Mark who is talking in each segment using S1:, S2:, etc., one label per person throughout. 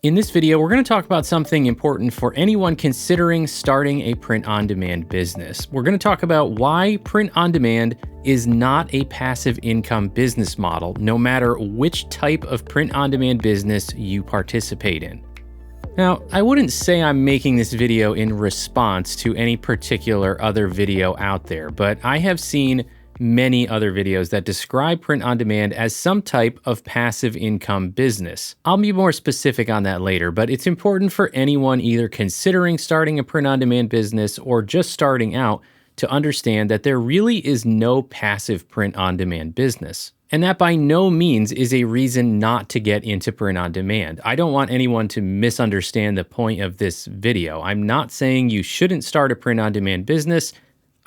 S1: In this video, we're going to talk about something important for anyone considering starting a print-on-demand business. We're going to talk about why print-on-demand is not a passive income business model, no matter which type of print-on-demand business you participate in. Now, I wouldn't say I'm making this video in response to any particular other video out there, but I have seen many other videos that describe print-on-demand as some type of passive income business. I'll be more specific on that later, but it's important for anyone either considering starting a print-on-demand business or just starting out to understand that there really is no passive print-on-demand business. And that by no means is a reason not to get into print-on-demand. I don't want anyone to misunderstand the point of this video. I'm not saying you shouldn't start a print-on-demand business.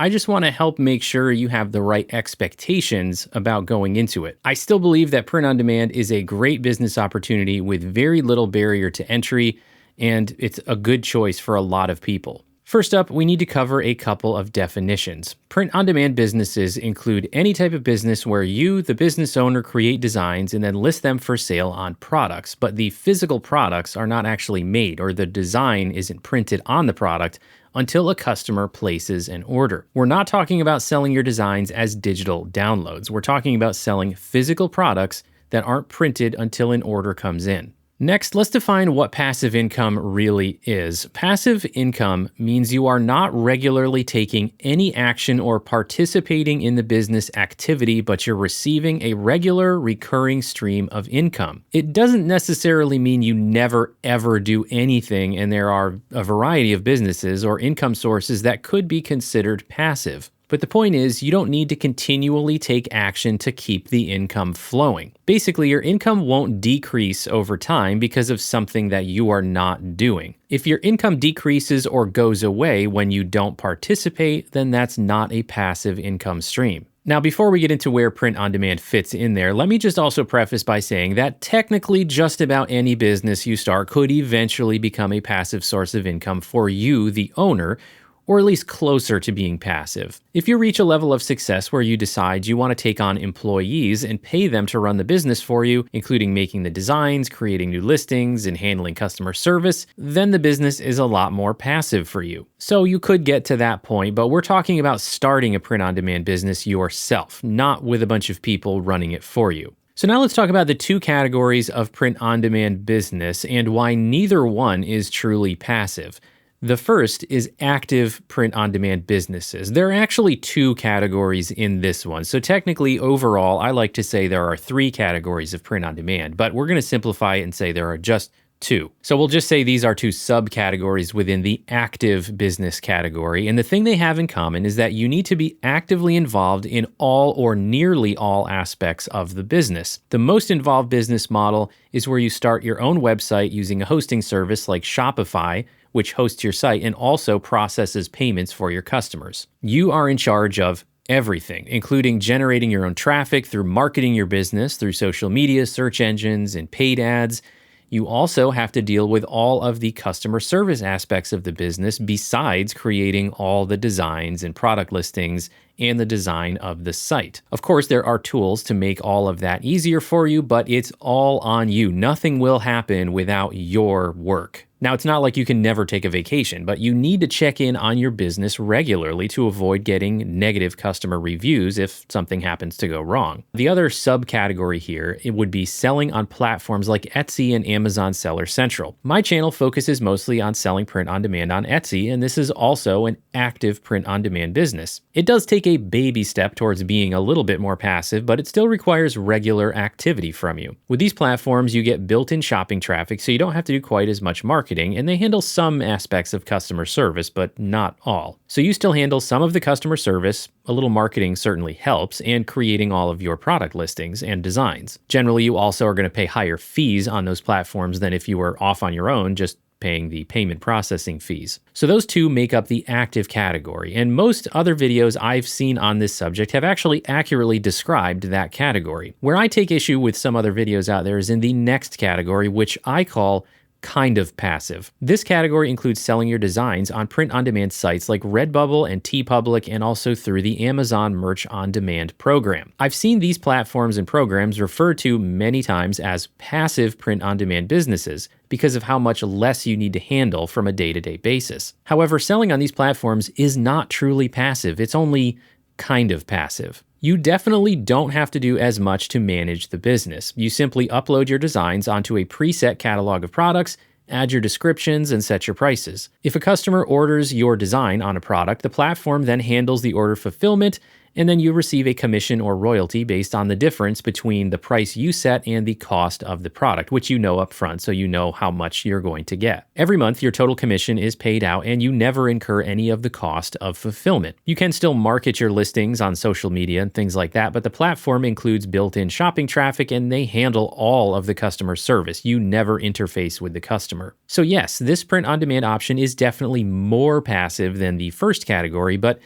S1: I just want to help make sure you have the right expectations about going into it. I still believe that print-on-demand is a great business opportunity with very little barrier to entry, and it's a good choice for a lot of people. First up, we need to cover a couple of definitions. Print-on-demand businesses include any type of business where you, the business owner, create designs and then list them for sale on products, but the physical products are not actually made, or the design isn't printed on the product until a customer places an order. We're not talking about selling your designs as digital downloads. We're talking about selling physical products that aren't printed until an order comes in. Next, let's define what passive income really is. Passive income means you are not regularly taking any action or participating in the business activity, but you're receiving a regular, recurring stream of income. It doesn't necessarily mean you never, ever do anything, and there are a variety of businesses or income sources that could be considered passive. But the point is, you don't need to continually take action to keep the income flowing. Basically, your income won't decrease over time because of something that you are not doing. If your income decreases or goes away when you don't participate, then that's not a passive income stream. Now, before we get into where print-on-demand fits in there, let me just also preface by saying that technically just about any business you start could eventually become a passive source of income for you, the owner, or at least closer to being passive. If you reach a level of success where you decide you want to take on employees and pay them to run the business for you, including making the designs, creating new listings, and handling customer service, then the business is a lot more passive for you. So you could get to that point, but we're talking about starting a print-on-demand business yourself, not with a bunch of people running it for you. So now let's talk about the two categories of print-on-demand business and why neither one is truly passive. The first is active print-on-demand businesses. There are actually two categories in this one. So technically, overall, I like to say there are three categories of print-on-demand, but we're going to simplify it and say there are just two. So we'll just say these are two subcategories within the active business category. And the thing they have in common is that you need to be actively involved in all or nearly all aspects of the business. The most involved business model is where you start your own website using a hosting service like Shopify, which hosts your site and also processes payments for your customers. You are in charge of everything, including generating your own traffic through marketing your business through social media, search engines, and paid ads. You also have to deal with all of the customer service aspects of the business besides creating all the designs and product listings and the design of the site. Of course, there are tools to make all of that easier for you, but it's all on you. Nothing will happen without your work. Now, it's not like you can never take a vacation, but you need to check in on your business regularly to avoid getting negative customer reviews if something happens to go wrong. The other subcategory here, it would be selling on platforms like Etsy and Amazon Seller Central. My channel focuses mostly on selling print-on-demand on Etsy, and this is also an active print-on-demand business. It does take a baby step towards being a little bit more passive, but it still requires regular activity from you. With these platforms, you get built-in shopping traffic, so you don't have to do quite as much marketing, and they handle some aspects of customer service, but not all. So you still handle some of the customer service, a little marketing certainly helps, and creating all of your product listings and designs. Generally, you also are going to pay higher fees on those platforms than if you were off on your own, just paying the payment processing fees. So those two make up the active category, and most other videos I've seen on this subject have actually accurately described that category. Where I take issue with some other videos out there is in the next category, which I call kind of passive. This category includes selling your designs on print-on-demand sites like Redbubble and TeePublic, and also through the Amazon Merch on Demand program. I've seen these platforms and programs referred to many times as passive print-on-demand businesses because of how much less you need to handle from a day-to-day basis. However, selling on these platforms is not truly passive. It's only kind of passive. You definitely don't have to do as much to manage the business. You simply upload your designs onto a preset catalog of products, add your descriptions, and set your prices. If a customer orders your design on a product, the platform then handles the order fulfillment, and then you receive a commission or royalty based on the difference between the price you set and the cost of the product, which you know up front, so you know how much you're going to get. Every month, your total commission is paid out, and you never incur any of the cost of fulfillment. You can still market your listings on social media and things like that, but the platform includes built-in shopping traffic, and they handle all of the customer service. You never interface with the customer. So yes, this print-on-demand option is definitely more passive than the first category, but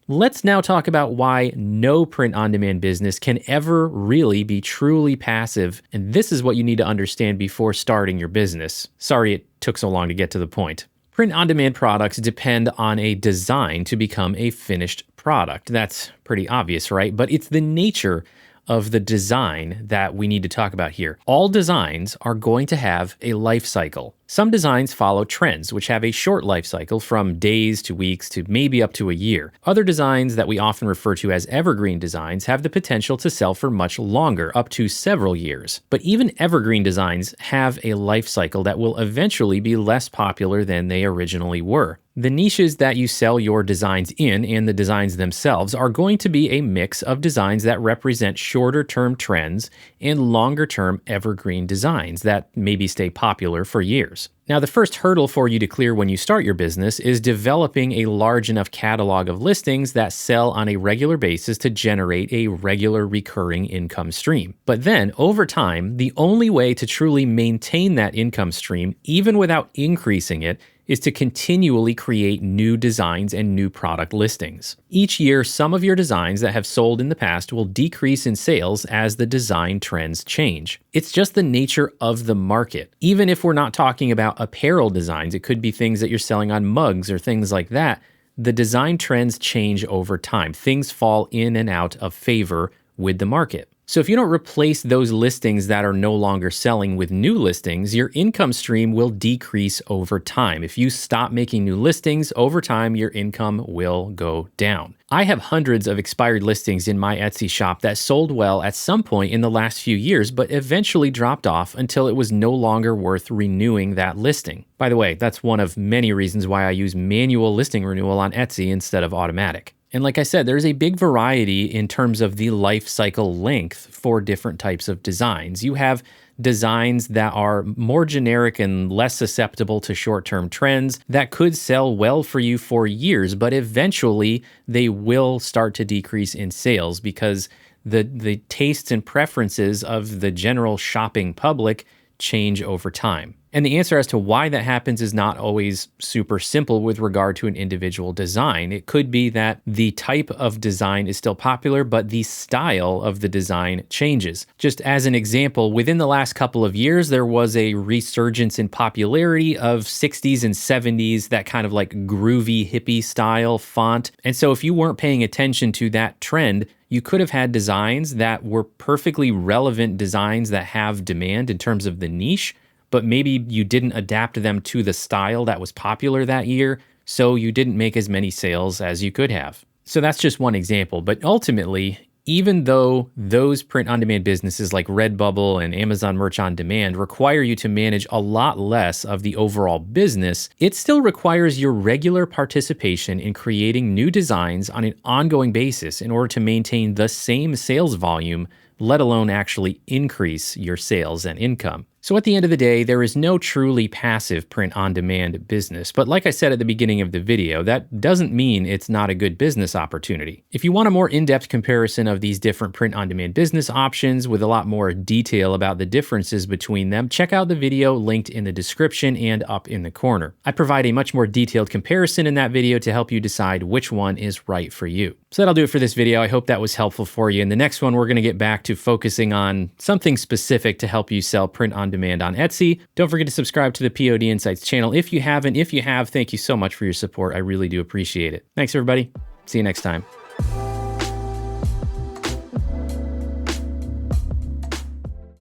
S1: let's now talk about why no print-on-demand business can ever really be truly passive, and this is what you need to understand before starting your business. Sorry it took so long to get to the point. Print-on-demand products depend on a design to become a finished product. That's pretty obvious, right? But it's the nature of the design that we need to talk about here. All designs are going to have a life cycle. Some designs follow trends, which have a short life cycle from days to weeks to maybe up to a year. Other designs that we often refer to as evergreen designs have the potential to sell for much longer, up to several years. But even evergreen designs have a life cycle that will eventually be less popular than they originally were. The niches that you sell your designs in and the designs themselves are going to be a mix of designs that represent shorter-term trends and longer-term evergreen designs that maybe stay popular for years. Now, the first hurdle for you to clear when you start your business is developing a large enough catalog of listings that sell on a regular basis to generate a regular recurring income stream. But then, over time, the only way to truly maintain that income stream, even without increasing it, is to continually create new designs and new product listings. Each year, some of your designs that have sold in the past will decrease in sales as the design trends change. It's just the nature of the market. Even if we're not talking about apparel designs, it could be things that you're selling on mugs or things like that. The design trends change over time. Things fall in and out of favor with the market. So if you don't replace those listings that are no longer selling with new listings, your income stream will decrease over time. If you stop making new listings, over time, your income will go down. I have hundreds of expired listings in my Etsy shop that sold well at some point in the last few years, but eventually dropped off until it was no longer worth renewing that listing. By the way, that's one of many reasons why I use manual listing renewal on Etsy instead of automatic. And like I said, there's a big variety in terms of the life cycle length for different types of designs. You have designs that are more generic and less susceptible to short-term trends that could sell well for you for years, but eventually they will start to decrease in sales because the tastes and preferences of the general shopping public change over time. And the answer as to why that happens is not always super simple with regard to an individual design. It could be that the type of design is still popular, but the style of the design changes. Just as an example, within the last couple of years, there was a resurgence in popularity of 60s and 70s, that kind of like groovy hippie style font. And so if you weren't paying attention to that trend, you could have had designs that were perfectly relevant designs that have demand in terms of the niche, but maybe you didn't adapt them to the style that was popular that year, so you didn't make as many sales as you could have. So that's just one example, but ultimately, even though those print-on-demand businesses like Redbubble and Amazon Merch on Demand require you to manage a lot less of the overall business, it still requires your regular participation in creating new designs on an ongoing basis in order to maintain the same sales volume, let alone actually increase your sales and income. So at the end of the day, there is no truly passive print-on-demand business. But like I said at the beginning of the video, that doesn't mean it's not a good business opportunity. If you want a more in-depth comparison of these different print-on-demand business options with a lot more detail about the differences between them, check out the video linked in the description and up in the corner. I provide a much more detailed comparison in that video to help you decide which one is right for you. So that'll do it for this video. I hope that was helpful for you. In the next one, we're going to get back to focusing on something specific to help you sell print-on on demand on Etsy. Don't forget to subscribe to the POD Insights channel if you haven't. If you have, thank you so much for your support. I really do appreciate it. Thanks, everybody. See you next time.